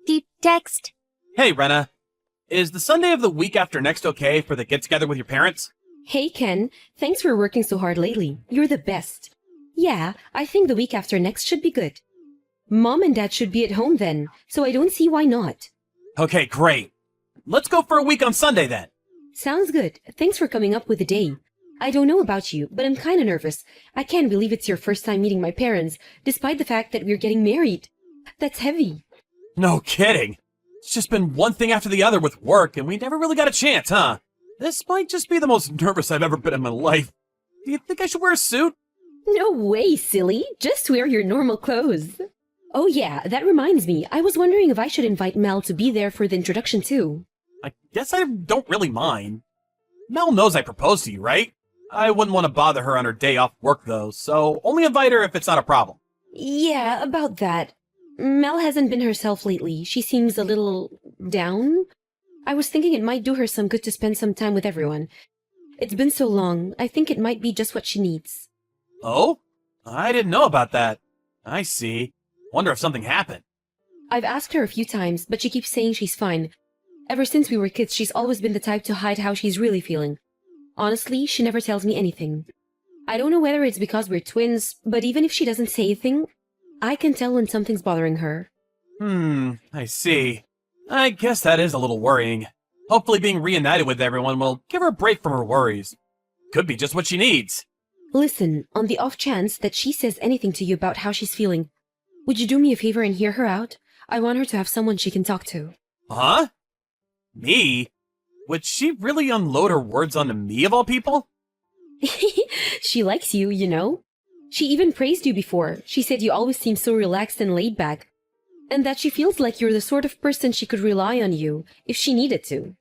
Deep text. Hey, Rena. Is the Sunday of the week after next okay for the get-together with your parents? Hey, Ken. Thanks for working so hard lately. You're the best. Yeah, I think the week after next should be good. Mom and Dad should be at home then, so I don't see why not. Okay, great. Let's go for a week on Sunday then. Sounds good. Thanks for coming up with the day. I don't know about you, but I'm kinda nervous. I can't believe it's your first time meeting my parents, despite the fact that we're getting married. That's heavy. No kidding. It's just been one thing after the other with work, and we never really got a chance, huh? This might just be the most nervous I've ever been in my life. Do you think I should wear a suit? No way, silly. Just wear your normal clothes. Oh yeah, that reminds me. I was wondering if I should invite Mel to be there for the introduction too. I guess I don't really mind. Mel knows I proposed to you, right? I wouldn't want to bother her on her day off work, though, so only invite her if it's not a problem. Yeah, about that. Mel hasn't been herself lately. She seems a little down. I was thinking it might do her some good to spend some time with everyone. It's been so long. I think it might be just what she needs. Oh? I didn't know about that. I see. Wonder if something happened. I've asked her a few times, but she keeps saying she's fine. Ever since we were kids, she's always been the type to hide how she's really feeling. Honestly, she never tells me anything. I don't know whether it's because we're twins, but even if she doesn't say a thing, I can tell when something's bothering her. I see. I guess that is a little worrying. Hopefully being reunited with everyone will give her a break from her worries. Could be just what she needs. Listen, on the off chance that she says anything to you about how she's feeling, would you do me a favor and hear her out? I want her to have someone she can talk to. Huh? Me? Would she really unload her words onto me of all people? She likes you, you know. She even praised you before. She said you always seem so relaxed and laid back. And that she feels like you're the sort of person she could rely on you if she needed to.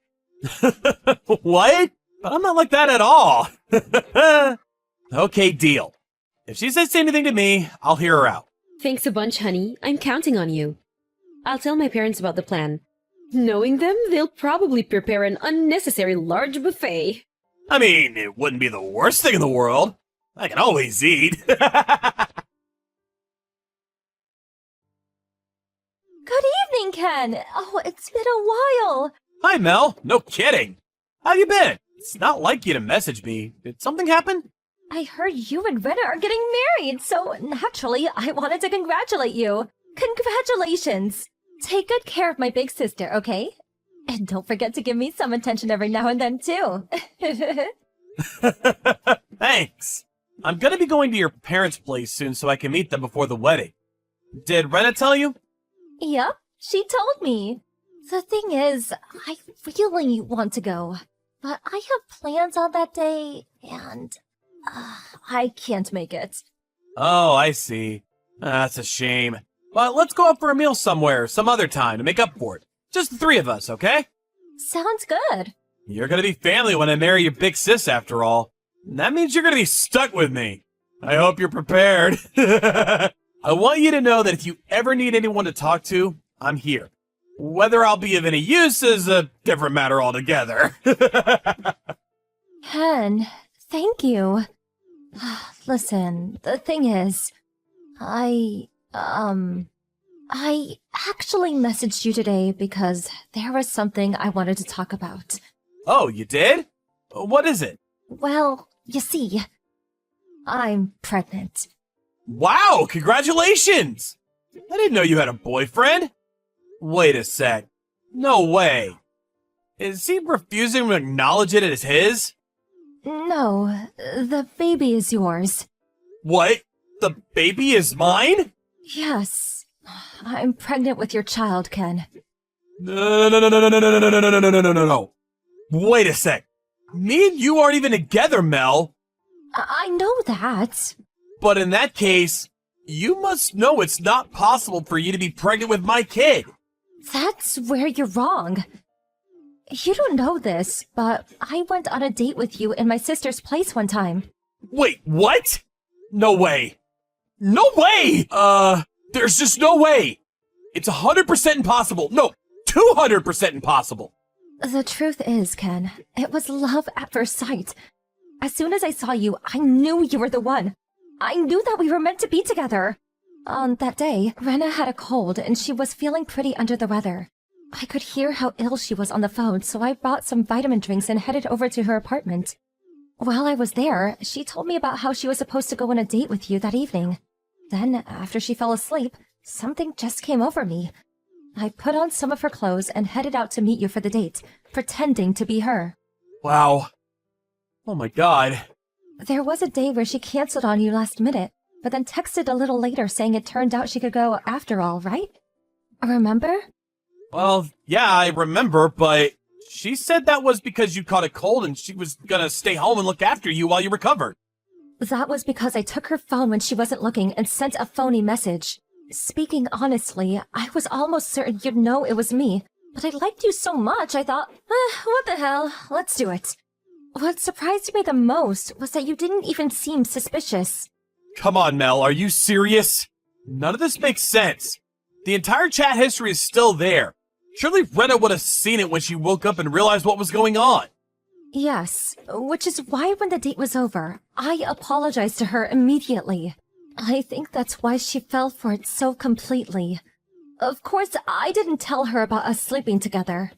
What? But I'm not like that at all. Okay, deal. If she says anything to me, I'll hear her out. Thanks a bunch, honey. I'm counting on you. I'll tell my parents about the plan. Knowing them, they'll probably prepare an unnecessary large buffet. I mean, it wouldn't be the worst thing in the world. I can always eat. Good evening, Ken. Oh, it's been a while. Hi, Mel. No kidding. How you been? It's not like you to message me. Did something happen? I heard you and Rena are getting married, so naturally I wanted to congratulate you. Congratulations. Take good care of my big sister, okay? And don't forget to give me some attention every now and then, too. Thanks. I'm gonna be going to your parents' place soon so I can meet them before the wedding. Did Rena tell you? Yep, she told me. The thing is, I really want to go, but I have plans on that day, and I can't make it. Oh, I see. That's a shame. But let's go out for a meal somewhere, some other time, to make up for it. Just the three of us, okay? Sounds good. You're gonna be family when I marry your big sis, after all. That means you're gonna be stuck with me. I hope you're prepared. I want you to know that if you ever need anyone to talk to, I'm here. Whether I'll be of any use is a different matter altogether. Ken, thank you. Listen, the thing is, I actually messaged you today because there was something I wanted to talk about. Oh, you did? What is it? Well, you see, I'm pregnant. Wow, congratulations! I didn't know you had a boyfriend. Wait a sec. No way. Is he refusing to acknowledge it as his? No, the baby is yours. What? The baby is mine? Yes, I'm pregnant with your child, Ken. No, no, no, no, no, no, no, no, no, no, no, no, no, no, no. Wait a sec. Me and you aren't even together, Mel. I know that. But in that case, you must know it's not possible for you to be pregnant with my kid. That's where you're wrong. You don't know this, but I went on a date with you in my sister's place one time. Wait, what? No way. No way! There's just no way. It's 100% impossible. No, 200% impossible. The truth is, Ken, it was love at first sight. As soon as I saw you, I knew you were the one. I knew that we were meant to be together. On that day, Rena had a cold and she was feeling pretty under the weather. I could hear how ill she was on the phone, so I brought some vitamin drinks and headed over to her apartment. While I was there, she told me about how she was supposed to go on a date with you that evening. Then, after she fell asleep, something just came over me. I put on some of her clothes and headed out to meet you for the date, pretending to be her. Wow. Oh my god. There was a day where she canceled on you last minute, but then texted a little later saying it turned out she could go after all, right? Remember? Well, yeah, I remember, but she said that was because you caught a cold and she was gonna stay home and look after you while you recovered. That was because I took her phone when she wasn't looking and sent a phony message. Speaking honestly, I was almost certain you'd know it was me, but I liked you so much I thought, what the hell, let's do it. What surprised me the most was that you didn't even seem suspicious. Come on, Mel, are you serious? None of this makes sense. The entire chat history is still there. Surely Rena would have seen it when she woke up and realized what was going on. Yes, which is why when the date was over, I apologized to her immediately. I think that's why she fell for it so completely. Of course, I didn't tell her about us sleeping together.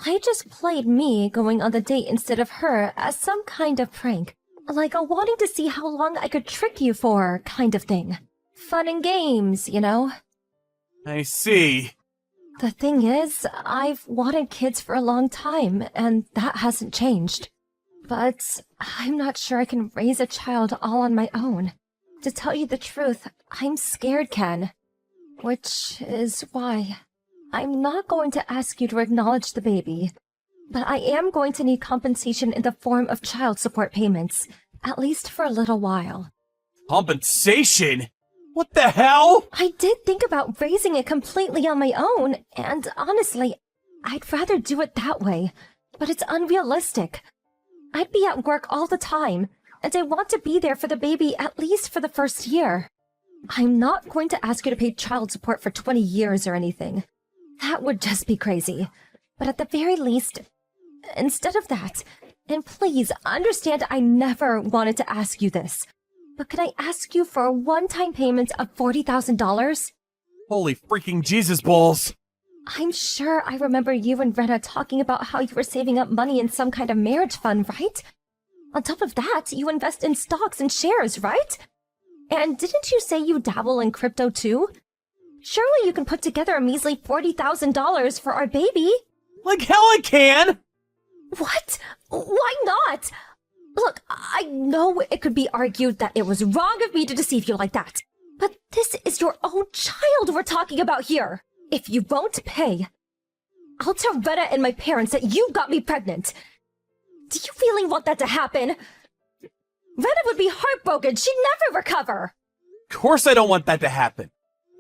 I just played me going on the date instead of her as some kind of prank. Like a wanting to see how long I could trick you for kind of thing. Fun and games, you know? I see. The thing is, I've wanted kids for a long time, and that hasn't changed. But I'm not sure I can raise a child all on my own. To tell you the truth, I'm scared, Ken. Which is why I'm not going to ask you to acknowledge the baby. But I am going to need compensation in the form of child support payments, at least for a little while. Compensation? What the hell? I did think about raising it completely on my own, and honestly, I'd rather do it that way, but it's unrealistic. I'd be at work all the time, and I want to be there for the baby at least for the first year. I'm not going to ask you to pay child support for 20 years or anything. That would just be crazy. But at the very least, instead of that, and please understand I never wanted to ask you this, but can I ask you for a one-time payment of $40,000? Holy freaking Jesus balls. I'm sure I remember you and Rena talking about how you were saving up money in some kind of marriage fund, right? On top of that, you invest in stocks and shares, right? And didn't you say you dabble in crypto too? Surely you can put together a measly $40,000 for our baby. Like hell I can! What? Why not? Look, I know it could be argued that it was wrong of me to deceive you like that, but this is your own child we're talking about here. If you won't pay, I'll tell Rena and my parents that you got me pregnant. Do you really want that to happen? Rena would be heartbroken. She'd never recover. Of course I don't want that to happen.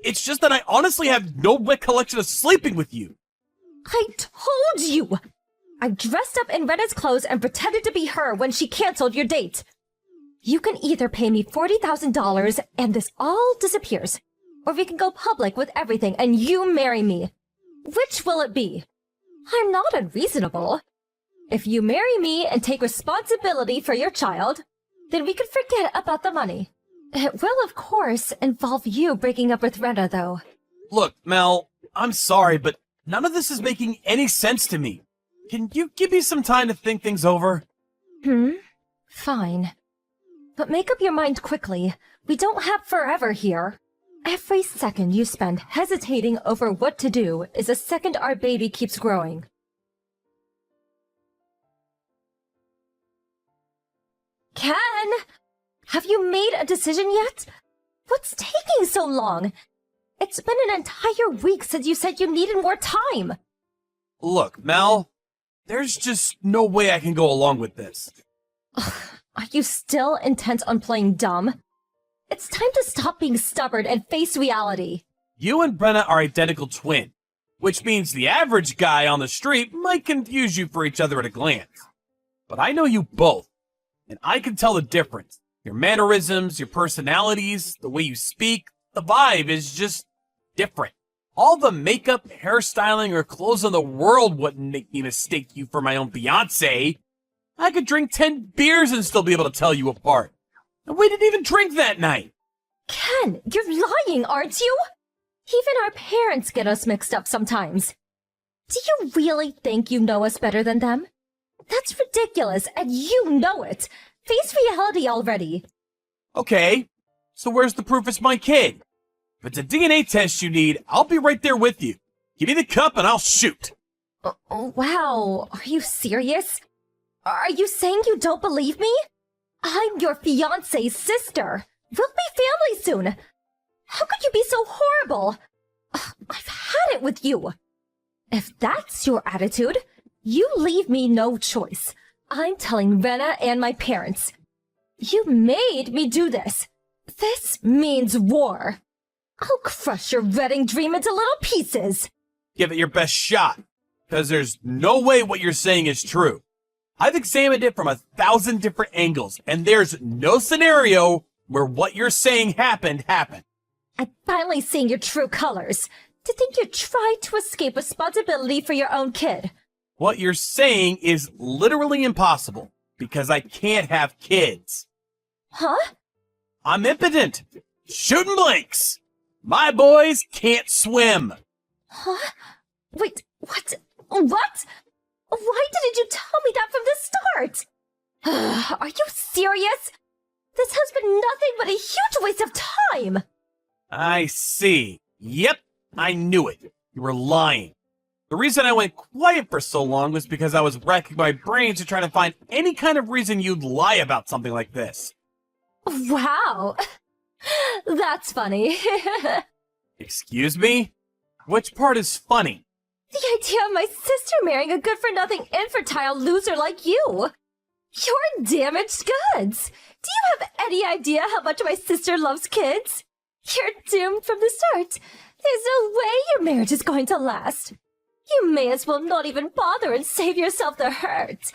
It's just that I honestly have no recollection of sleeping with you. I told you! I dressed up in Rena's clothes and pretended to be her when she canceled your date. You can either pay me $40,000 and this all disappears, or we can go public with everything and you marry me. Which will it be? I'm not unreasonable. If you marry me and take responsibility for your child, then we can forget about the money. It will, of course, involve you breaking up with Rena, though. Look, Mel, I'm sorry, but none of this is making any sense to me. Can you give me some time to think things over? Fine. But make up your mind quickly. We don't have forever here. Every second you spend hesitating over what to do is a second our baby keeps growing. Ken! Have you made a decision yet? What's taking so long? It's been an entire week since you said you needed more time. Look, Mel, there's just no way I can go along with this. Are you still intent on playing dumb? It's time to stop being stubborn and face reality. You and Brenna are identical twins, which means the average guy on the street might confuse you for each other at a glance. But I know you both, and I can tell the difference. Your mannerisms, your personalities, the way you speak, the vibe is just different. All the makeup, hairstyling, or clothes in the world wouldn't make me mistake you for my own fiancé. I could drink 10 beers and still be able to tell you apart. And we didn't even drink that night. Ken, you're lying, aren't you? Even our parents get us mixed up sometimes. Do you really think you know us better than them? That's ridiculous, and you know it. Face reality already. Okay, so where's the proof it's my kid? If it's a DNA test you need, I'll be right there with you. Give me the cup and I'll shoot. Wow, are you serious? Are you saying you don't believe me? I'm your fiance's sister. We'll be family soon. How could you be so horrible? I've had it with you. If that's your attitude, you leave me no choice. I'm telling Rena and my parents. You made me do this. This means war. I'll crush your wedding dream into little pieces. Give it your best shot, because there's no way what you're saying is true. I've examined it from 1,000 different angles, and there's no scenario where what you're saying happened. I'm finally seeing your true colors. To think you tried to escape responsibility for your own kid. What you're saying is literally impossible, because I can't have kids. Huh? I'm impotent. Shooting blanks. My boys can't swim. Huh? Wait, what? What? Why didn't you tell me that from the start? Are you serious? This has been nothing but a huge waste of time. I see. Yep, I knew it. You were lying. The reason I went quiet for so long was because I was racking my brains to try to find any kind of reason you'd lie about something like this. Wow. That's funny. Excuse me? Which part is funny? The idea of my sister marrying a good-for-nothing infertile loser like you. You're damaged goods. Do you have any idea how much my sister loves kids? You're doomed from the start. There's no way your marriage is going to last. You may as well not even bother and save yourself the hurt.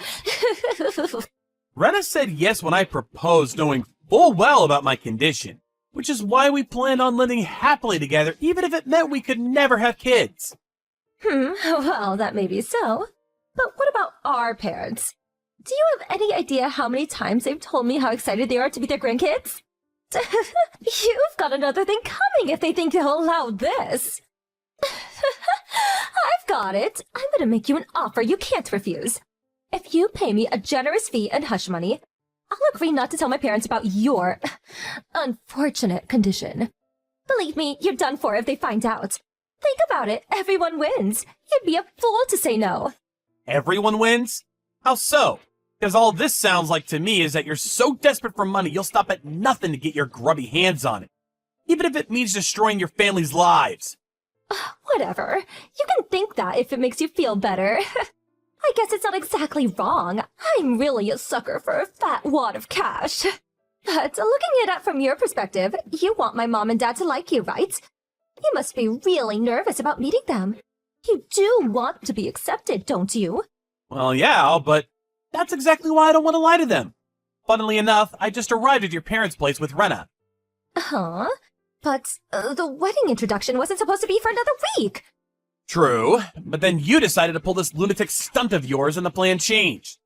Rena said yes when I proposed, knowing full well about my condition, which is why we planned on living happily together, even if it meant we could never have kids. Well, that may be so. But what about our parents? Do you have any idea how many times they've told me how excited they are to meet their grandkids? You've got another thing coming if they think they'll allow this. I've got it. I'm gonna make you an offer you can't refuse. If you pay me a generous fee and hush money, I'll agree not to tell my parents about your unfortunate condition. Believe me, you're done for if they find out. Think about it. Everyone wins. You'd be a fool to say no. Everyone wins? How so? Because all this sounds like to me is that you're so desperate for money you'll stop at nothing to get your grubby hands on it. Even if it means destroying your family's lives. Whatever. You can think that if it makes you feel better. I guess it's not exactly wrong. I'm really a sucker for a fat wad of cash. But looking at it from your perspective, you want my mom and dad to like you, right? You must be really nervous about meeting them. You do want to be accepted, don't you? Well, yeah, but that's exactly why I don't want to lie to them. Funnily enough, I just arrived at your parents' place with Rena. Huh? But the wedding introduction wasn't supposed to be for another week. True, but then you decided to pull this lunatic stunt of yours and the plan changed.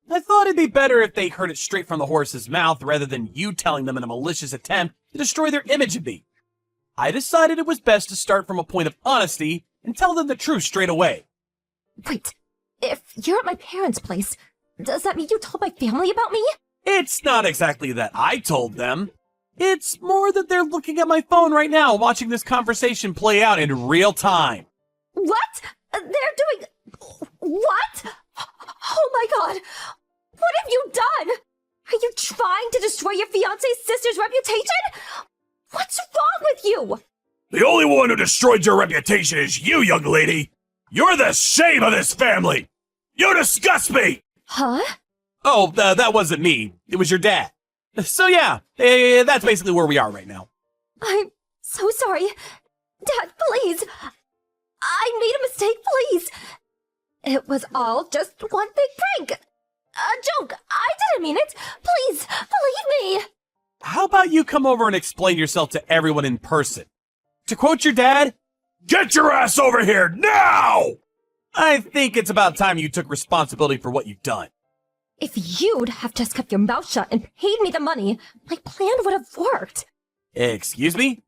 I thought it'd be better if they heard it straight from the horse's mouth rather than you telling them in a malicious attempt to destroy their image of me. I decided it was best to start from a point of honesty and tell them the truth straight away. Wait, if you're at my parents' place, does that mean you told my family about me? It's not exactly that I told them. It's more that they're looking at my phone right now, watching this conversation play out in real time. What? They're doing... What? Oh my god! What have you done? Are you trying to destroy your fiancé's sister's reputation? What's wrong with you? The only one who destroyed your reputation is you, young lady. You're the shame of this family. You disgust me. Huh? Oh, that wasn't me. It was your dad. So yeah, that's basically where we are right now. I'm so sorry. Dad, please. I made a mistake, please. It was all just one big prank. A joke. I didn't mean it. Please, believe me. How about you come over and explain yourself to everyone in person? To quote your dad, "Get your ass over here now!" I think it's about time you took responsibility for what you've done. If you'd have just kept your mouth shut and paid me the money, my plan would have worked. Excuse me?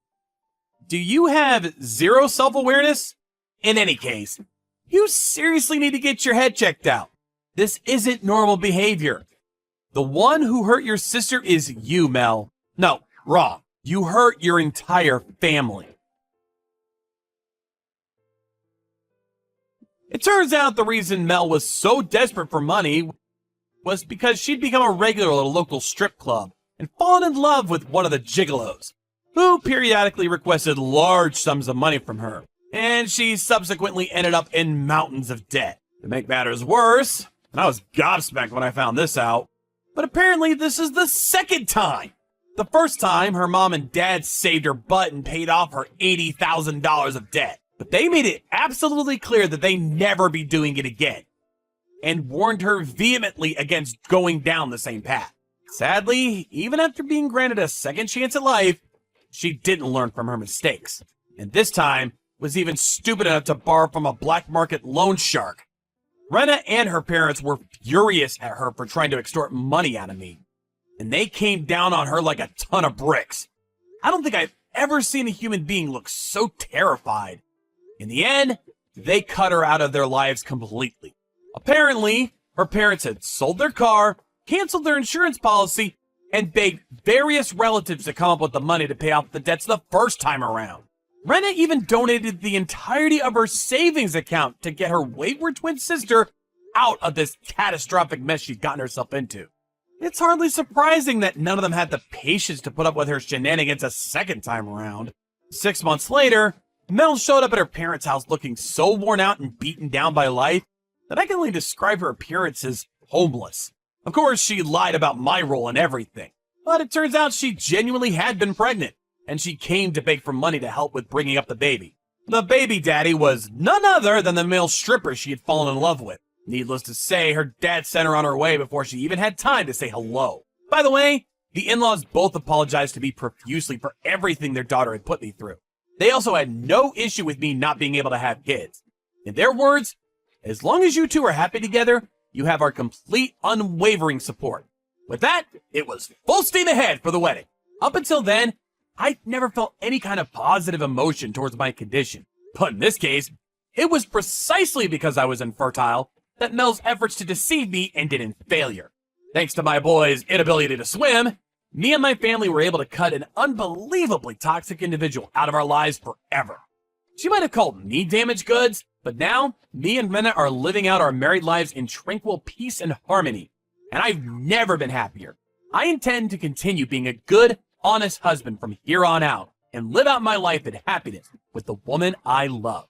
Do you have zero self-awareness? In any case, you seriously need to get your head checked out. This isn't normal behavior. The one who hurt your sister is you, Mel. No, wrong. You hurt your entire family. It turns out the reason Mel was so desperate for money was because she'd become a regular at a local strip club and fallen in love with one of the gigolos, who periodically requested large sums of money from her, and she subsequently ended up in mountains of debt. To make matters worse, and I was gobsmacked when I found this out, but apparently this is the second time. The first time, her mom and dad saved her butt and paid off her $80,000 of debt. But they made it absolutely clear that they'd never be doing it again, and warned her vehemently against going down the same path. Sadly, even after being granted a second chance at life, she didn't learn from her mistakes, and this time was even stupid enough to borrow from a black market loan shark. Rena and her parents were furious at her for trying to extort money out of me, and they came down on her like a ton of bricks. I don't think I've ever seen a human being look so terrified. In the end, they cut her out of their lives completely. Apparently, her parents had sold their car, canceled their insurance policy, and begged various relatives to come up with the money to pay off the debts the first time around. Rena even donated the entirety of her savings account to get her wayward twin sister out of this catastrophic mess she'd gotten herself into. It's hardly surprising that none of them had the patience to put up with her shenanigans a second time around. 6 months later, Mel showed up at her parents' house looking so worn out and beaten down by life that I can only describe her appearance as homeless. Of course, she lied about my role and everything, but it turns out she genuinely had been pregnant, and she came to beg for money to help with bringing up the baby. The baby daddy was none other than the male stripper she had fallen in love with. Needless to say, her dad sent her on her way before she even had time to say hello. By the way, the in-laws both apologized to me profusely for everything their daughter had put me through. They also had no issue with me not being able to have kids. In their words, as long as you two are happy together, you have our complete, unwavering support. With that, it was full steam ahead for the wedding. Up until then, I'd never felt any kind of positive emotion towards my condition. But in this case, it was precisely because I was infertile that Mel's efforts to deceive me ended in failure. Thanks to my boy's inability to swim, me and my family were able to cut an unbelievably toxic individual out of our lives forever. She might have called me damaged goods, but now me and Rena are living out our married lives in tranquil peace and harmony, and I've never been happier. I intend to continue being a good, honest husband from here on out and live out my life in happiness with the woman I love.